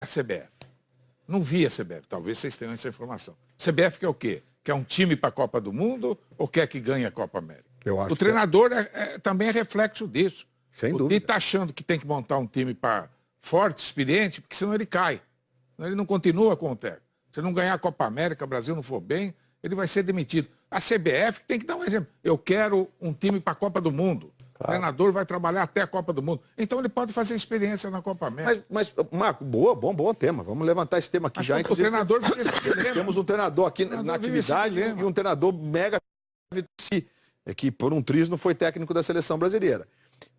a CBF. Não vi a CBF, talvez vocês tenham essa informação. CBF quer o quê? Quer um time para a Copa do Mundo ou quer que ganhe a Copa América? O treinador também é reflexo disso. Sem dúvida. Ele está achando que tem que montar um time forte, experiente, porque senão ele cai. Senão ele não continua com o técnico. Se não ganhar a Copa América, o Brasil não for bem, ele vai ser demitido. A CBF tem que dar um exemplo. Eu quero um time para a Copa do Mundo. Claro. O treinador vai trabalhar até a Copa do Mundo. Então ele pode fazer experiência na Copa América. Mas Marco, bom tema. Vamos levantar esse tema aqui já. O treinador vive esse dilema. Temos um treinador aqui na atividade e um treinador mega que por um triz não foi técnico da seleção brasileira.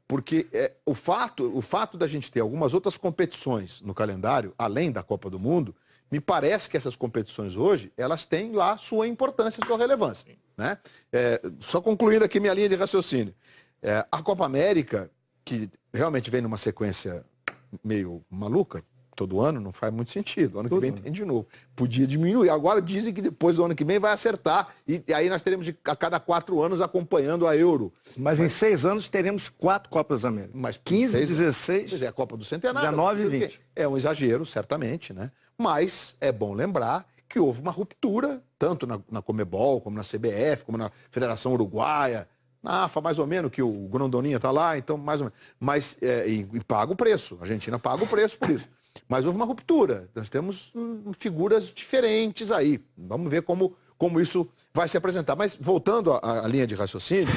Porque o fato da gente ter algumas outras competições no calendário, além da Copa do Mundo, me parece que essas competições hoje, elas têm lá sua importância, sua relevância. Né? Só concluindo aqui minha linha de raciocínio. A Copa América, que realmente vem numa sequência meio maluca, todo ano, não faz muito sentido. Ano que vem tem de novo. Podia diminuir. Agora dizem que depois do ano que vem vai acertar. E aí nós teremos a cada 4 anos acompanhando a Euro. Mas em 6 anos teremos 4 Copas América. Mas 15, 16... Pois é, a Copa do Centenário. 19 e 20. É um exagero, certamente, né? Mas é bom lembrar que houve uma ruptura, tanto na Comebol, como na CBF, como na Federação Uruguaia. Na AFA, mais ou menos, que o Grondoninha está lá, então mais ou menos. Mas, e paga o preço. A Argentina paga o preço por isso. Mas houve uma ruptura. Nós temos figuras diferentes aí. Vamos ver como isso vai se apresentar. Mas voltando à linha de raciocínio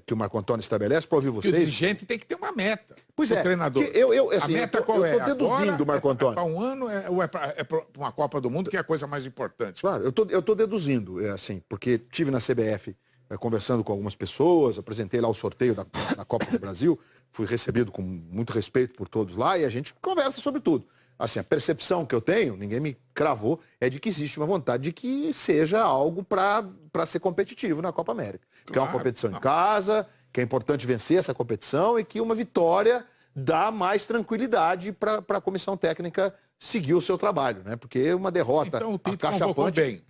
que o Marco Antônio estabelece, para ouvir vocês... Que o dirigente tem que ter uma meta. Pois é. Treinador. Assim, a meta qual é? Eu estou deduzindo, Marco Antônio. Para um ano ou é para uma Copa do Mundo, que é a coisa mais importante? Claro, eu estou deduzindo, assim, porque tive na CBF... conversando com algumas pessoas, apresentei lá o sorteio da Copa do Brasil, fui recebido com muito respeito por todos lá e a gente conversa sobre tudo. Assim, a percepção que eu tenho, ninguém me cravou, é de que existe uma vontade de que seja algo para ser competitivo na Copa América. Claro, que é uma competição em casa, que é importante vencer essa competição e que uma vitória dá mais tranquilidade para a comissão técnica seguir o seu trabalho, né? Porque uma derrota... Então o Tite convocou bem.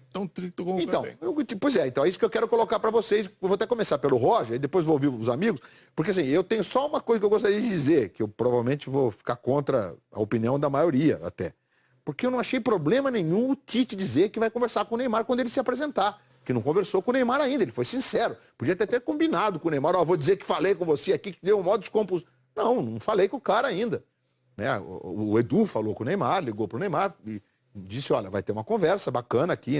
Pois é, então é isso que eu quero colocar para vocês. Eu vou até começar pelo Roger, e depois vou ouvir os amigos, porque assim, eu tenho só uma coisa que eu gostaria de dizer, que eu provavelmente vou ficar contra a opinião da maioria até. Porque eu não achei problema nenhum o Tite dizer que vai conversar com o Neymar quando ele se apresentar. Que não conversou com o Neymar ainda, ele foi sincero. Podia ter combinado com o Neymar, vou dizer que falei com você aqui, que deu um modo descompus. Não falei com o cara ainda. Né? O Edu falou com o Neymar, ligou para o Neymar e disse, olha, vai ter uma conversa bacana aqui,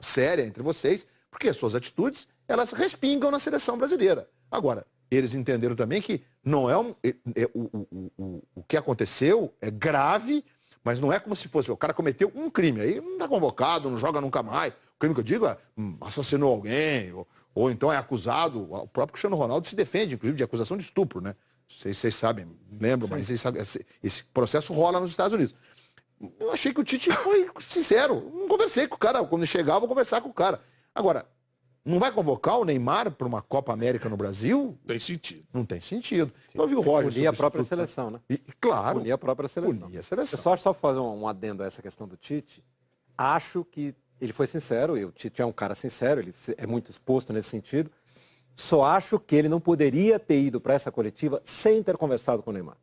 séria entre vocês, porque as suas atitudes, elas respingam na seleção brasileira. Agora, eles entenderam também que não é o que aconteceu é grave, mas não é como se fosse, o cara cometeu um crime, aí não está convocado, não joga nunca mais. O crime que eu digo é assassinou alguém, ou então é acusado, o próprio Cristiano Ronaldo se defende, inclusive, de acusação de estupro, né? Vocês sabem, lembram, mas vocês sabem, esse processo rola nos Estados Unidos. Eu achei que o Tite foi sincero. Não conversei com o cara. Quando chegar, eu vou conversar com o cara. Agora, não vai convocar o Neymar para uma Copa América no Brasil? Tem sentido. Não tem sentido. Eu vi o Roger. Unir a própria seleção, né? Claro. Unir a própria seleção. Unir a seleção. Eu só fazer um adendo a essa questão do Tite. Acho que ele foi sincero, e o Tite é um cara sincero, ele é muito exposto nesse sentido. Só acho que ele não poderia ter ido para essa coletiva sem ter conversado com o Neymar.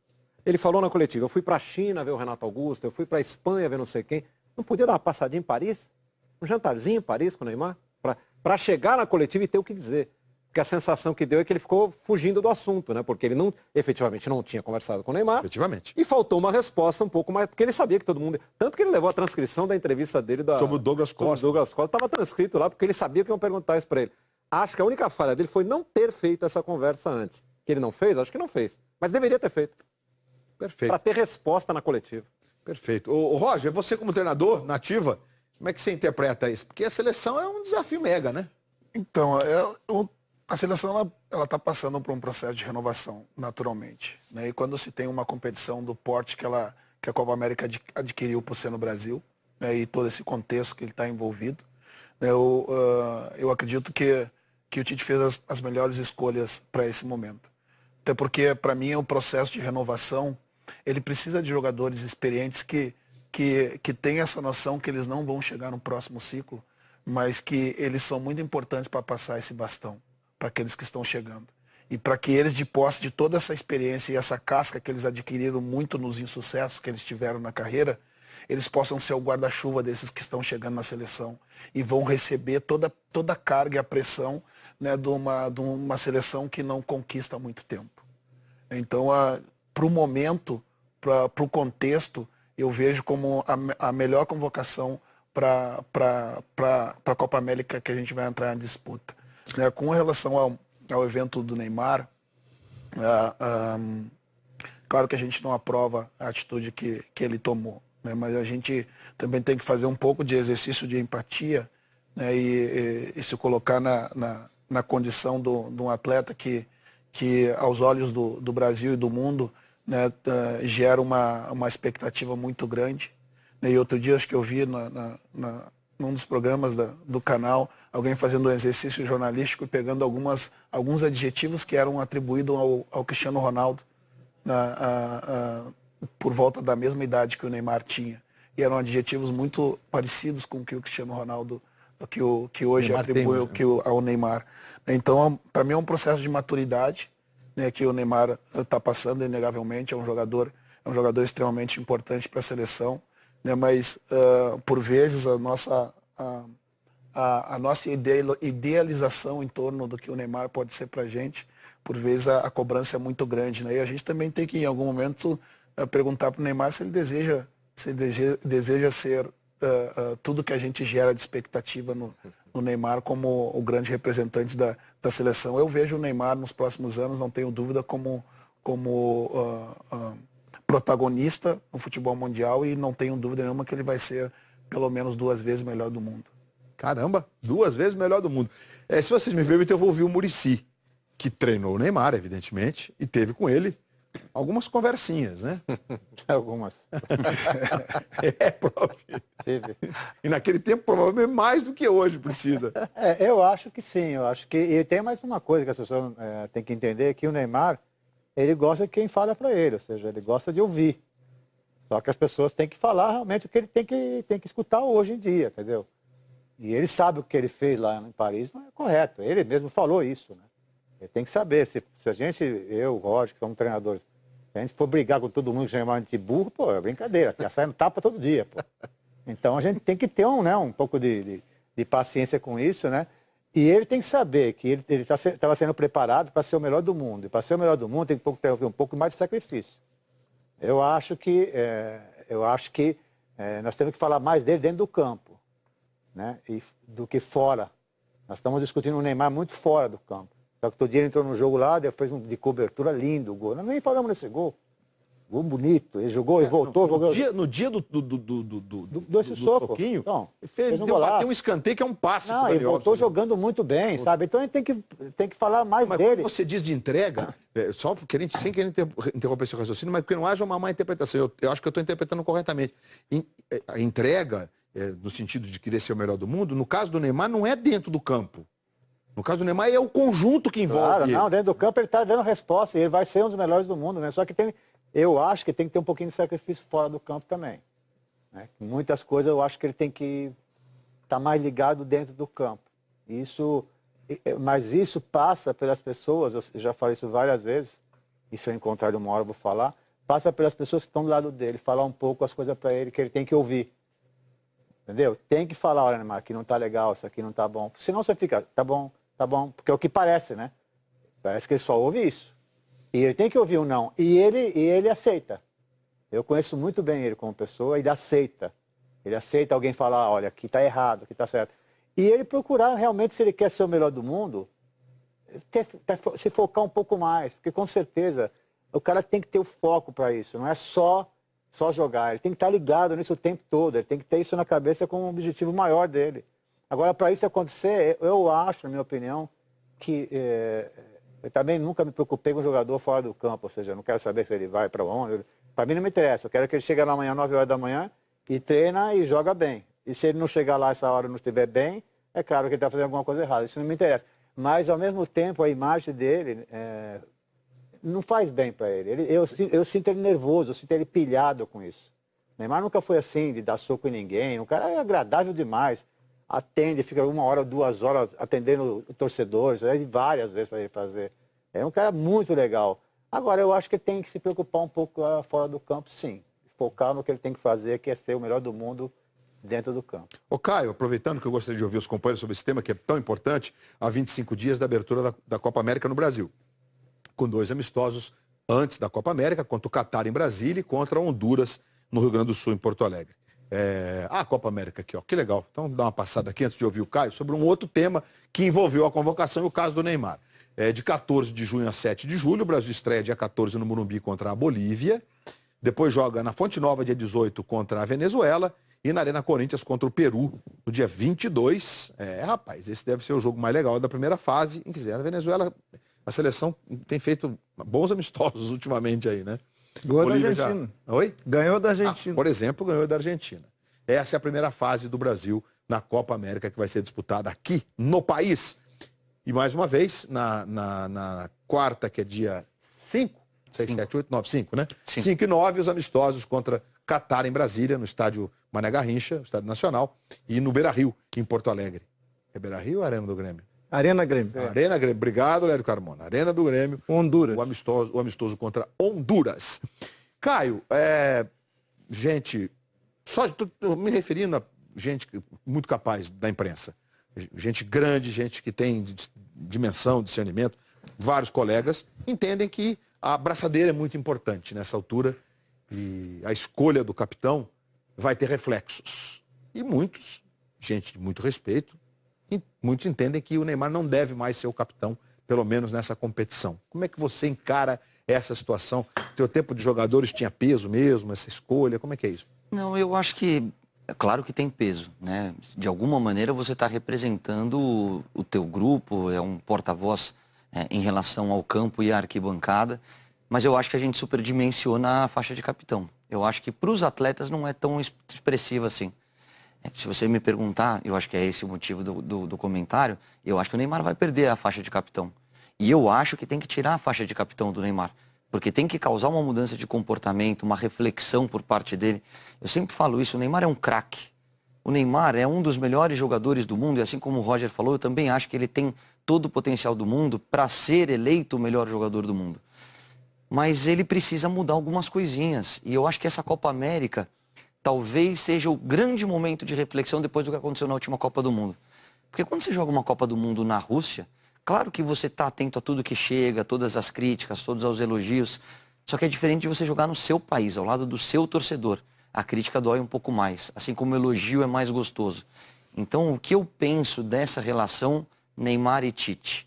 Ele falou na coletiva, eu fui para a China ver o Renato Augusto, eu fui para a Espanha ver não sei quem. Não podia dar uma passadinha em Paris? Um jantarzinho em Paris com o Neymar? Para chegar na coletiva e ter o que dizer. Porque a sensação que deu é que ele ficou fugindo do assunto, né? Porque ele efetivamente não tinha conversado com o Neymar. Efetivamente. E faltou uma resposta um pouco mais, porque ele sabia que todo mundo... Tanto que ele levou a transcrição da entrevista dele sobre o Douglas Costa. Estava transcrito lá, porque ele sabia que iam perguntar isso para ele. Acho que a única falha dele foi não ter feito essa conversa antes. Que ele não fez? Acho que não fez. Mas deveria ter feito. Perfeito. Para ter resposta na coletiva. Perfeito. Ô, Roger, você como treinador nativa, como é que você interpreta isso? Porque a seleção é um desafio mega, né? Então, a seleção ela está passando por um processo de renovação, naturalmente. Né? E quando se tem uma competição do porte que a Copa América adquiriu por ser no Brasil, né? E todo esse contexto que ele está envolvido, né? Eu acredito que o Tite fez as melhores escolhas para esse momento. Até porque, para mim, o processo de renovação, ele precisa de jogadores experientes que têm essa noção que eles não vão chegar no próximo ciclo, mas que eles são muito importantes para passar esse bastão para aqueles que estão chegando. E para que eles, de posse de toda essa experiência e essa casca que eles adquiriram muito nos insucessos que eles tiveram na carreira, eles possam ser o guarda-chuva desses que estão chegando na seleção e vão receber toda a carga e a pressão, né, de uma seleção que não conquista há muito tempo. Então, para o momento, para o contexto, eu vejo como a melhor convocação para a Copa América que a gente vai entrar na disputa. Né, com relação ao evento do Neymar, claro que a gente não aprova a atitude que ele tomou, né, mas a gente também tem que fazer um pouco de exercício de empatia, né, e se colocar na condição de um atleta que aos olhos do Brasil e do mundo, né, gera uma expectativa muito grande. E outro dia, acho que eu vi num dos programas do canal, alguém fazendo um exercício jornalístico e pegando alguns adjetivos que eram atribuídos ao Cristiano Ronaldo por volta da mesma idade que o Neymar tinha. E eram adjetivos muito parecidos com o que o Cristiano Ronaldo, que hoje atribui ao Neymar. Então, para mim é um processo de maturidade, né, que o Neymar está passando, inegavelmente. É um jogador extremamente importante para a seleção. Né, mas por vezes a nossa idealização em torno do que o Neymar pode ser para a gente, por vezes a cobrança é muito grande, né? E a gente também tem que em algum momento perguntar para o Neymar se ele deseja ser tudo que a gente gera de expectativa no Neymar como o grande representante da seleção. Eu vejo o Neymar nos próximos anos, não tenho dúvida, como protagonista no futebol mundial, e não tenho dúvida nenhuma que ele vai ser pelo menos 2 vezes melhor do mundo. Caramba, 2 vezes melhor do mundo. Se vocês me permitem, eu vou ouvir o Muricy, que treinou o Neymar, evidentemente, e teve com ele algumas conversinhas, né? Algumas. Prof. Teve. E naquele tempo, provavelmente, mais do que hoje precisa. Eu acho que sim. Eu acho que... E tem mais uma coisa que as pessoas têm que entender, que o Neymar, ele gosta de quem fala para ele, ou seja, ele gosta de ouvir. Só que as pessoas têm que falar realmente o que ele tem que escutar hoje em dia, entendeu? E ele sabe o que ele fez lá em Paris não é correto. Ele mesmo falou isso, né? Ele tem que saber. Se a gente, eu, o Roger, que somos treinadores, se a gente for brigar com todo mundo que chama de burro, pô, é brincadeira. Já sai no tapa todo dia, pô. Então a gente tem que ter um pouco de paciência com isso, né? E ele tem que saber que ele estava sendo preparado para ser o melhor do mundo. E para ser o melhor do mundo tem que ter um pouco mais de sacrifício. Eu acho que nós temos que falar mais dele dentro do campo, né? Do que fora. Nós estamos discutindo o Neymar muito fora do campo. Só que todo dia ele entrou no jogo lá, fez de cobertura lindo o gol. Nós nem falamos nesse gol. Gol bonito. Ele jogou e voltou. No dia do soquinho, então, fez um escanteio que é um passe. Não, ele voltou jogando muito bem, sabe? Então a gente tem que falar mais dele. Mas você diz de entrega, só sem querer interromper seu raciocínio, mas porque não haja uma má interpretação. Eu acho que eu estou interpretando corretamente. A entrega, no sentido de querer ser o melhor do mundo, no caso do Neymar, não é dentro do campo. No caso do Neymar, é o conjunto que envolve. Claro, não, dentro do campo ele está dando resposta e ele vai ser um dos melhores do mundo, né? Só que eu acho que tem que ter um pouquinho de sacrifício fora do campo também, né? Muitas coisas eu acho que ele tem que estar mais ligado dentro do campo. Mas isso passa pelas pessoas, eu já falei isso várias vezes, e se eu encontrar uma hora eu vou falar, passa pelas pessoas que estão do lado dele, falar um pouco as coisas para ele que ele tem que ouvir. Entendeu? Tem que falar, olha, Neymar, aqui não tá legal, isso aqui não tá bom. Senão você fica, tá bom, porque é o que parece, né? Parece que ele só ouve isso. E ele tem que ouvir o não. E ele aceita. Eu conheço muito bem ele como pessoa, ele aceita. Ele aceita alguém falar, olha, aqui tá errado, aqui tá certo. E ele procurar realmente, se ele quer ser o melhor do mundo, se focar um pouco mais. Porque com certeza o cara tem que ter o foco para isso. Não é só jogar. Ele tem que estar ligado nisso o tempo todo. Ele tem que ter isso na cabeça como um objetivo maior dele. Agora, para isso acontecer, eu acho, na minha opinião, que eu também nunca me preocupei com o jogador fora do campo. Ou seja, eu não quero saber se ele vai para onde. Para mim não me interessa. Eu quero que ele chegue lá amanhã, 9 horas da manhã, e treina e joga bem. E se ele não chegar lá essa hora e não estiver bem, é claro que ele está fazendo alguma coisa errada. Isso não me interessa. Mas, ao mesmo tempo, a imagem dele não faz bem para ele. Eu sinto ele nervoso, eu sinto ele pilhado com isso. O Neymar nunca foi assim, de dar soco em ninguém. O cara é agradável demais. Atende, fica 1 hora, 2 horas atendendo torcedores, várias vezes para ele fazer. É um cara muito legal. Agora, eu acho que ele tem que se preocupar um pouco lá fora do campo, sim. Focar no que ele tem que fazer, que é ser o melhor do mundo dentro do campo. Ô Caio, aproveitando que eu gostaria de ouvir os companheiros sobre esse tema que é tão importante, há 25 dias da abertura da Copa América no Brasil, com 2 amistosos antes da Copa América, contra o Catar em Brasília e contra Honduras no Rio Grande do Sul, em Porto Alegre. A Copa América aqui, ó, que legal. Então, dá uma passada aqui antes de ouvir o Caio sobre um outro tema que envolveu a convocação e o caso do Neymar. De 14 de junho a 7 de julho, o Brasil estreia dia 14 no Morumbi contra a Bolívia, depois joga na Fonte Nova dia 18 contra a Venezuela e na Arena Corinthians contra o Peru no dia 22. Rapaz, esse deve ser o jogo mais legal da primeira fase. Em quiser, a Venezuela, a seleção tem feito bons amistosos ultimamente aí, né? Ganhou da Argentina. Oi? Ganhou da Argentina. Por exemplo, ganhou da Argentina. Essa é a primeira fase do Brasil na Copa América que vai ser disputada aqui no país. E mais uma vez, na quarta, que é dia 5, 6, 7, 8, 9, 5, né? 5 e 9, os amistosos contra Catar em Brasília, no estádio Mané Garrincha, Estádio Nacional, e no Beira-Rio, em Porto Alegre. É Beira-Rio ou Arena do Grêmio? Arena Grêmio. Arena Grêmio. Obrigado, Léo Carmona. Arena do Grêmio. Honduras. O amistoso contra Honduras. Caio, gente, só tô me referindo a gente muito capaz da imprensa. Gente grande, gente que tem dimensão, discernimento. Vários colegas entendem que a abraçadeira é muito importante nessa altura e a escolha do capitão vai ter reflexos. E muitos, gente de muito respeito, muitos entendem que o Neymar não deve mais ser o capitão, pelo menos nessa competição. Como é que você encara essa situação? Teu tempo de jogadores tinha peso mesmo, essa escolha? Como é que é isso? Não, eu acho que, é claro que tem peso, né? De alguma maneira você está representando o teu grupo, é um porta-voz em relação ao campo e à arquibancada, mas eu acho que a gente superdimensiona a faixa de capitão. Eu acho que para os atletas não é tão expressiva assim. Se você me perguntar, eu acho que é esse o motivo do comentário, eu acho que o Neymar vai perder a faixa de capitão. E eu acho que tem que tirar a faixa de capitão do Neymar, porque tem que causar uma mudança de comportamento, uma reflexão por parte dele. Eu sempre falo isso, o Neymar é um craque. O Neymar é um dos melhores jogadores do mundo, e assim como o Roger falou, eu também acho que ele tem todo o potencial do mundo para ser eleito o melhor jogador do mundo. Mas ele precisa mudar algumas coisinhas, e eu acho que essa Copa América talvez seja o grande momento de reflexão depois do que aconteceu na última Copa do Mundo. Porque quando você joga uma Copa do Mundo na Rússia, claro que você está atento a tudo que chega, todas as críticas, todos os elogios, só que é diferente de você jogar no seu país, ao lado do seu torcedor. A crítica dói um pouco mais, assim como o elogio é mais gostoso. Então, o que eu penso dessa relação Neymar e Tite?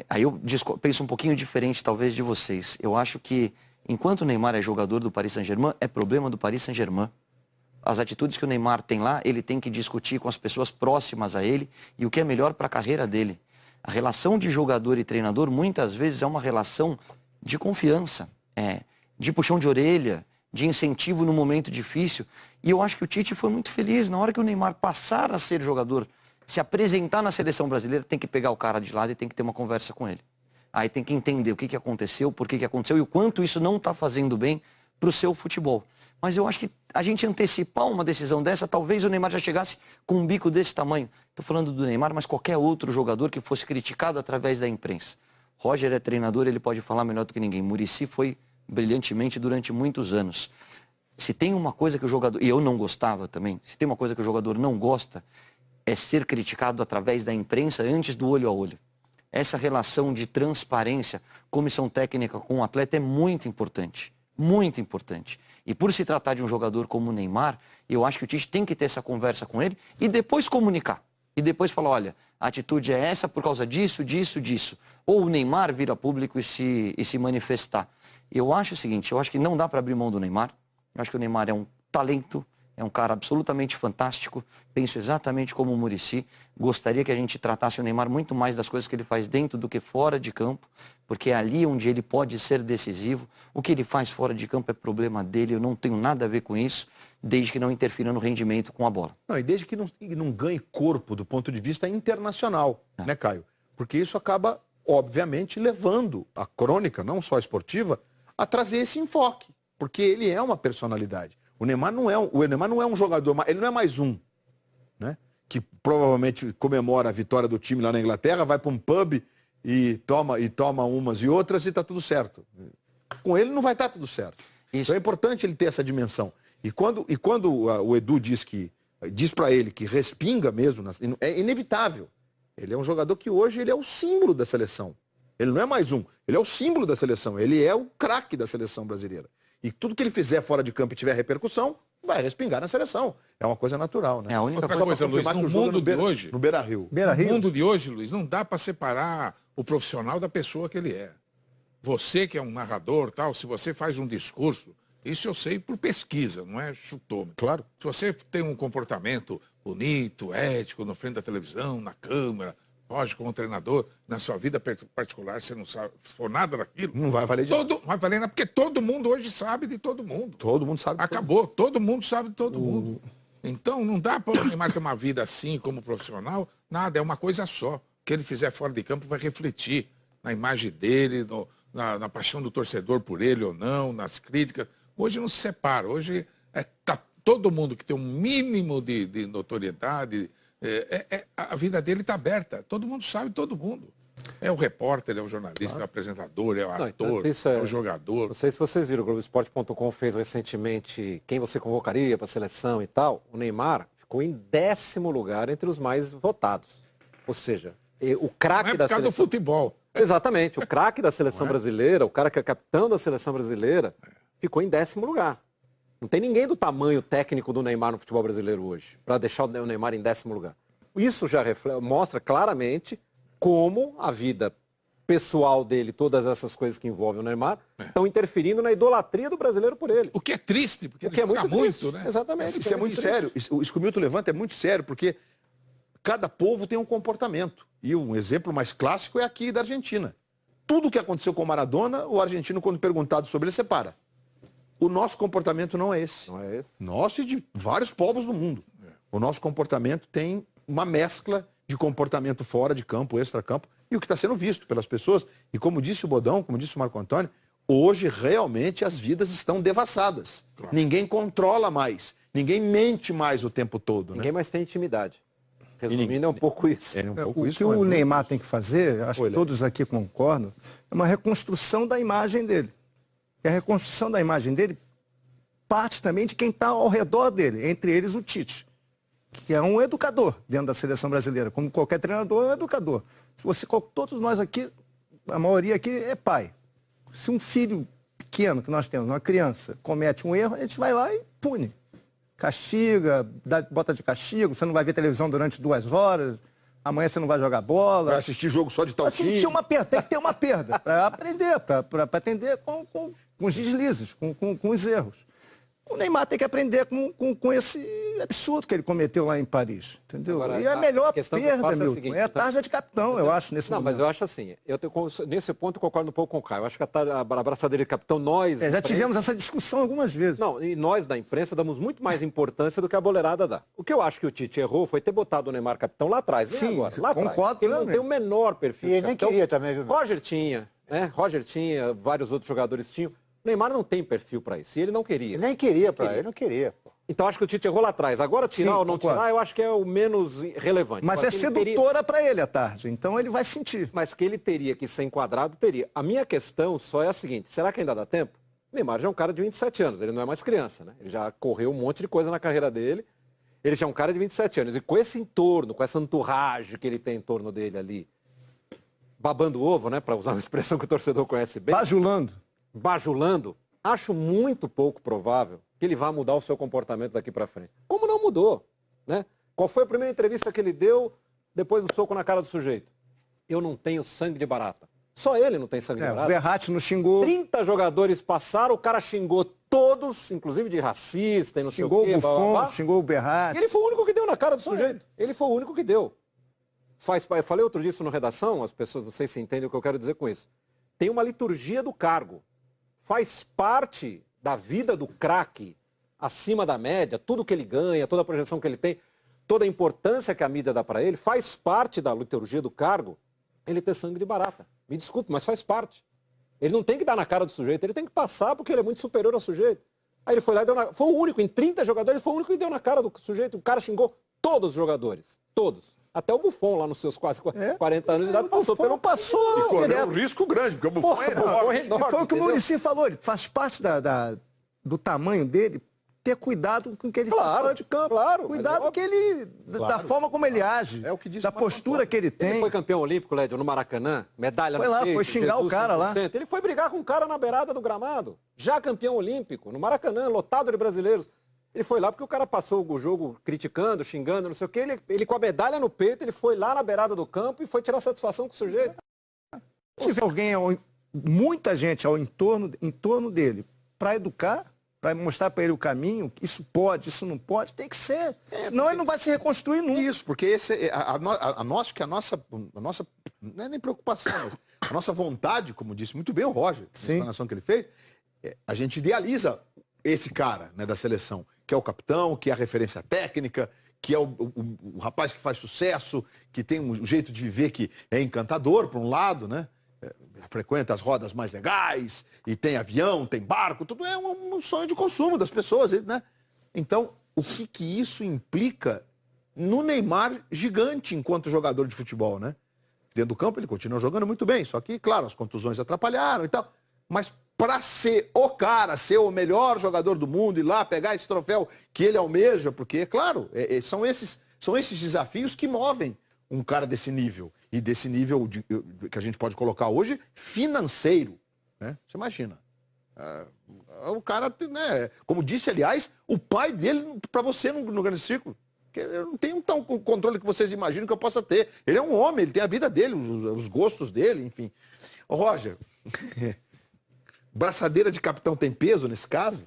Aí eu penso um pouquinho diferente, talvez, de vocês. Eu acho que, enquanto o Neymar é jogador do Paris Saint-Germain, é problema do Paris Saint-Germain. As atitudes que o Neymar tem lá, ele tem que discutir com as pessoas próximas a ele e o que é melhor para a carreira dele. A relação de jogador e treinador, muitas vezes, é uma relação de confiança, de puxão de orelha, de incentivo no momento difícil. E eu acho que o Tite foi muito feliz. Na hora que o Neymar passar a ser jogador, se apresentar na seleção brasileira, tem que pegar o cara de lado e tem que ter uma conversa com ele. Aí tem que entender o que aconteceu, por que aconteceu e o quanto isso não está fazendo bem para o seu futebol. Mas eu acho que a gente antecipar uma decisão dessa, talvez o Neymar já chegasse com um bico desse tamanho. Estou falando do Neymar, mas qualquer outro jogador que fosse criticado através da imprensa. Roger é treinador, ele pode falar melhor do que ninguém. Muricy foi brilhantemente durante muitos anos. Se tem uma coisa que o jogador, e eu não gostava também, se tem uma coisa que o jogador não gosta, é ser criticado através da imprensa antes do olho a olho. Essa relação de transparência, comissão técnica com o atleta é muito importante. Muito importante. E por se tratar de um jogador como o Neymar, eu acho que o Tite tem que ter essa conversa com ele e depois comunicar. E depois falar, olha, a atitude é essa por causa disso, disso, disso. Ou o Neymar vir a público e se manifestar. Eu acho o seguinte, eu acho que não dá para abrir mão do Neymar. Eu acho que o Neymar é um talento, é um cara absolutamente fantástico. Penso exatamente como o Muricy. Gostaria que a gente tratasse o Neymar muito mais das coisas que ele faz dentro do que fora de campo, porque é ali onde ele pode ser decisivo. O que ele faz fora de campo é problema dele, eu não tenho nada a ver com isso, desde que não interfira no rendimento com a bola. Não, e desde que não ganhe corpo do ponto de vista internacional, né, Caio? Porque isso acaba, obviamente, levando a crônica, não só esportiva, a trazer esse enfoque, porque ele é uma personalidade. O Neymar não é um jogador, ele não é mais um, né? Que provavelmente comemora a vitória do time lá na Inglaterra, vai para um pub e toma umas e outras e está tudo certo. Com ele não vai estar tudo certo. Isso. Então é importante ele ter essa dimensão. E quando o Edu diz para ele que respinga mesmo, é inevitável. Ele é um jogador que hoje ele é o símbolo da seleção. Ele não é mais um, ele é o símbolo da seleção, ele é o craque da seleção brasileira. E tudo que ele fizer fora de campo e tiver repercussão, vai respingar na seleção. É uma coisa natural, né? É a única coisa, Luiz, no mundo de hoje, no Beira-Rio. No mundo de hoje, Luiz, não dá para separar o profissional da pessoa que ele é. Você que é um narrador, tal, se você faz um discurso, isso eu sei por pesquisa, não é chutômetro. Claro. Se você tem um comportamento bonito, ético, na frente da televisão, na câmera, lógico, como treinador, na sua vida particular, você não sabe, se for nada daquilo. Não vai valer de nada. Vai valer nada, porque todo mundo hoje sabe de todo mundo. Todo mundo sabe. Acabou, todo mundo sabe de todo mundo. Então não dá para o Neymar ter uma vida assim como profissional, nada, é uma coisa só. O que ele fizer fora de campo vai refletir na imagem dele, na paixão do torcedor por ele ou não, nas críticas. Hoje não se separa, hoje tá todo mundo que tem um mínimo de notoriedade, a vida dele está aberta. Todo mundo sabe, todo mundo. É o repórter, é o jornalista, é o apresentador, é o ator, é o jogador. Não sei se vocês viram, o Globoesporte.com fez recentemente quem você convocaria para a seleção e tal. O Neymar ficou em 10º lugar entre os mais votados. Ou seja, o craque da seleção... do futebol. Exatamente, o craque da seleção brasileira, o cara que é capitão da seleção brasileira, ficou em 10º lugar. Não tem ninguém do tamanho técnico do Neymar no futebol brasileiro hoje, para deixar o Neymar em 10º lugar. Isso já mostra claramente como a vida pessoal dele, todas essas coisas que envolvem o Neymar, estão interferindo na idolatria do brasileiro por ele. O que é triste, porque ele é muito, né? Exatamente. Isso é muito sério. Isso que o Milton levanta é muito sério, porque cada povo tem um comportamento. E um exemplo mais clássico é aqui da Argentina. Tudo o que aconteceu com o Maradona, o argentino, quando perguntado sobre ele, separa. O nosso comportamento não é esse. Não é esse? Nosso e de vários povos do mundo. O nosso comportamento tem uma mescla de comportamento fora de campo, extra-campo, e o que está sendo visto pelas pessoas. E como disse o Bodão, como disse o Marco Antônio, hoje realmente as vidas estão devassadas. Claro. Ninguém controla mais. Ninguém mente mais o tempo todo. Ninguém mais tem intimidade. Resumindo, é um pouco isso. O que o Neymar tem que fazer, acho que todos aqui concordam, é uma reconstrução da imagem dele. E a reconstrução da imagem dele parte também de quem está ao redor dele, entre eles o Tite, que é um educador dentro da seleção brasileira. Como qualquer treinador, é um educador. Se todos nós aqui, a maioria aqui é pai. Se um filho pequeno que nós temos, uma criança, comete um erro, a gente vai lá e pune. Castiga, bota de castigo, você não vai ver televisão durante 2 horas, amanhã você não vai jogar bola. Vai assistir jogo só de tal time. Assistir uma perda, tem que ter uma perda para aprender, para atender com os deslizes, com os erros. O Neymar tem que aprender com esse absurdo que ele cometeu lá em Paris, entendeu? Agora, e a melhor perda, Milton, é a tarja de capitão, eu acho, nesse momento. Não, mas eu acho assim, nesse ponto eu concordo um pouco com o Caio. Eu acho que a abraçadeira de capitão, nós... já tivemos essa discussão algumas vezes. Não, e nós da imprensa damos muito mais importância do que a boleirada dá. O que eu acho que o Tite errou foi ter botado o Neymar capitão lá atrás. Sim, agora, lá concordo. Atrás. Ele não tem o menor perfil. E ele nem queria também, viu? Roger tinha, né? Roger tinha, vários outros jogadores tinham. O Neymar não tem perfil para isso, e ele não queria. Ele nem queria, ele não queria. Então acho que o Tite errou lá atrás. Agora tirar ou não tirar, eu acho que é o menos relevante. Mas é sedutora para ele a tarde, então ele vai sentir. Mas que ele teria que ser enquadrado, teria. A minha questão só é a seguinte, será que ainda dá tempo? O Neymar já é um cara de 27 anos, ele não é mais criança, né? Ele já correu um monte de coisa na carreira dele, ele já é um cara de 27 anos. E com esse entorno, com essa entourage que ele tem em torno dele ali, babando ovo, né? Para usar uma expressão que o torcedor conhece bem. Bajulando, acho muito pouco provável que ele vá mudar o seu comportamento daqui para frente. Como não mudou, né? Qual foi a primeira entrevista que ele deu depois do soco na cara do sujeito? Eu não tenho sangue de barata. Só ele não tem sangue de barata. O Verratti não xingou. 30 jogadores passaram, o cara xingou todos, inclusive de racista e não sei o quê. Xingou o Buffon, xingou o Verratti. E ele foi o único que deu na cara do sujeito. Ele foi o único que deu. Eu falei outro dia isso no Redação, as pessoas não sei se entendem o que eu quero dizer com isso. Tem uma liturgia do cargo. Faz parte da vida do craque, acima da média, tudo que ele ganha, toda a projeção que ele tem, toda a importância que a mídia dá para ele, faz parte da liturgia do cargo, ele ter sangue de barata. Me desculpe, mas faz parte. Ele não tem que dar na cara do sujeito, ele tem que passar porque ele é muito superior ao sujeito. Aí ele foi lá e deu foi o único, em 30 jogadores, ele foi o único que deu na cara do sujeito. O cara xingou todos os jogadores, todos. Até o Buffon, lá nos seus quase 40 anos de idade, passou pelo... E correu um risco grande, porque o Buffon é enorme. Foi o que o Muricy falou, ele faz parte do tamanho dele, ter cuidado com o que ele faz fora de campo. Cuidado que ele, da forma como ele age, é o que diz da postura que ele tem. Ele foi campeão olímpico, Lédio, no Maracanã, medalha foi no lá, peito, foi xingar o cara 100%. Lá. Ele foi brigar com o cara na beirada do gramado, já campeão olímpico, no Maracanã, lotado de brasileiros. Ele foi lá porque o cara passou o jogo criticando, xingando, não sei o quê. Ele com a medalha no peito, ele foi lá na beirada do campo e foi tirar satisfação com o sujeito. Se tiver alguém, muita gente em torno dele, para educar, para mostrar para ele o caminho, isso pode, isso não pode, tem que ser. Senão ele não vai se reconstruir nunca. Isso, porque acho que a nossa, não é nem preocupação, mas a nossa vontade, como disse muito bem o Roger, na explanação que ele fez, a gente idealiza esse cara, né, da seleção, que é o capitão, que é a referência técnica, que é o rapaz que faz sucesso, que tem um jeito de viver que é encantador, por um lado, né? Frequenta as rodas mais legais, e tem avião, tem barco, tudo é um sonho de consumo das pessoas, né? Então, o que isso implica no Neymar gigante enquanto jogador de futebol, né? Dentro do campo ele continua jogando muito bem, só que, claro, as contusões atrapalharam e tal, mas para ser o cara, ser o melhor jogador do mundo, ir lá pegar esse troféu que ele almeja, porque, claro, são esses desafios que movem um cara desse nível. E desse nível que a gente pode colocar hoje, financeiro. Né? Você imagina. O cara, né, como disse, aliás, o pai dele, para você no grande círculo, eu não tenho tão controle que vocês imaginam que eu possa ter. Ele é um homem, ele tem a vida dele, os gostos dele, enfim. Ô, Roger, braçadeira de capitão tem peso nesse caso?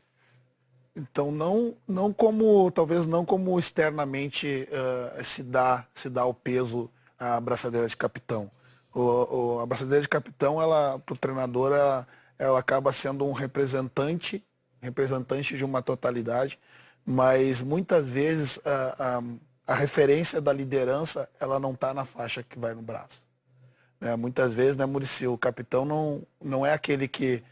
Então, talvez não como externamente se dá o peso à braçadeira de capitão. A braçadeira de capitão, para o treinador, ela acaba sendo um representante de uma totalidade, mas muitas vezes a referência da liderança, ela não está na faixa que vai no braço. Muitas vezes, né, Muricy, o capitão não é aquele que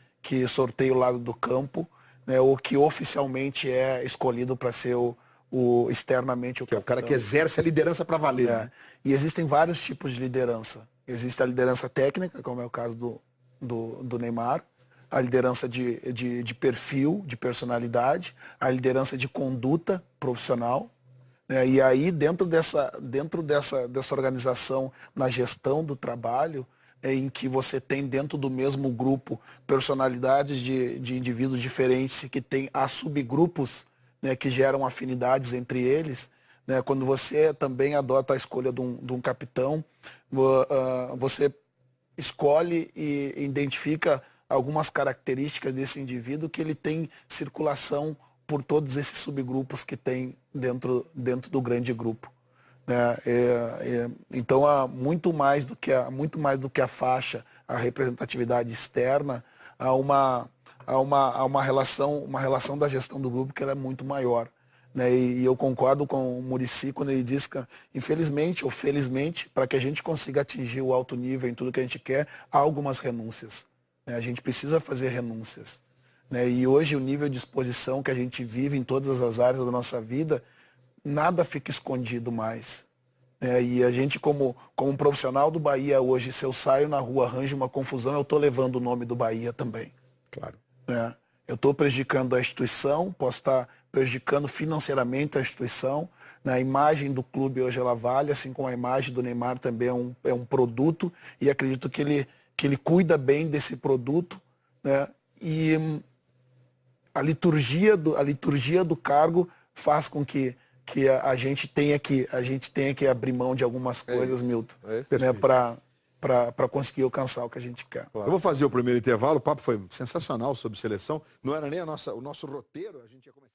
sorteia o lado do campo, né, ou que oficialmente é escolhido para ser externamente o capitão. É o cara que exerce a liderança para valer. Né? E existem vários tipos de liderança. Existe a liderança técnica, como é o caso do Neymar, a liderança de perfil, de personalidade, a liderança de conduta profissional. Né? E aí, dentro dessa organização, na gestão do trabalho, em que você tem dentro do mesmo grupo personalidades de indivíduos diferentes e que tem subgrupos, né, que geram afinidades entre eles, né, quando você também adota a escolha de um capitão, você escolhe e identifica algumas características desse indivíduo que ele tem circulação por todos esses subgrupos que tem dentro do grande grupo. Então, há muito mais do que a faixa, a representatividade externa, há uma relação da gestão do grupo que ela é muito maior. Né? E eu concordo com o Muricy quando ele diz que, infelizmente ou felizmente, para que a gente consiga atingir o alto nível em tudo que a gente quer, há algumas renúncias. Né? A gente precisa fazer renúncias. Né? E hoje o nível de exposição que a gente vive em todas as áreas da nossa vida, nada fica escondido mais. E a gente, como um profissional do Bahia hoje, se eu saio na rua, arranjo uma confusão, eu estou levando o nome do Bahia também. Claro. Eu estou prejudicando a instituição, posso estar prejudicando financeiramente a instituição. A imagem do clube hoje ela vale, assim como a imagem do Neymar também é um produto, e acredito que ele cuida bem desse produto. Né? E a liturgia do cargo faz com que a gente tenha que abrir mão de algumas coisas, Milton, né, para conseguir alcançar o que a gente quer. Claro. Eu vou fazer o primeiro intervalo, o papo foi sensacional sobre seleção, não era nem o nosso roteiro, a gente ia começar...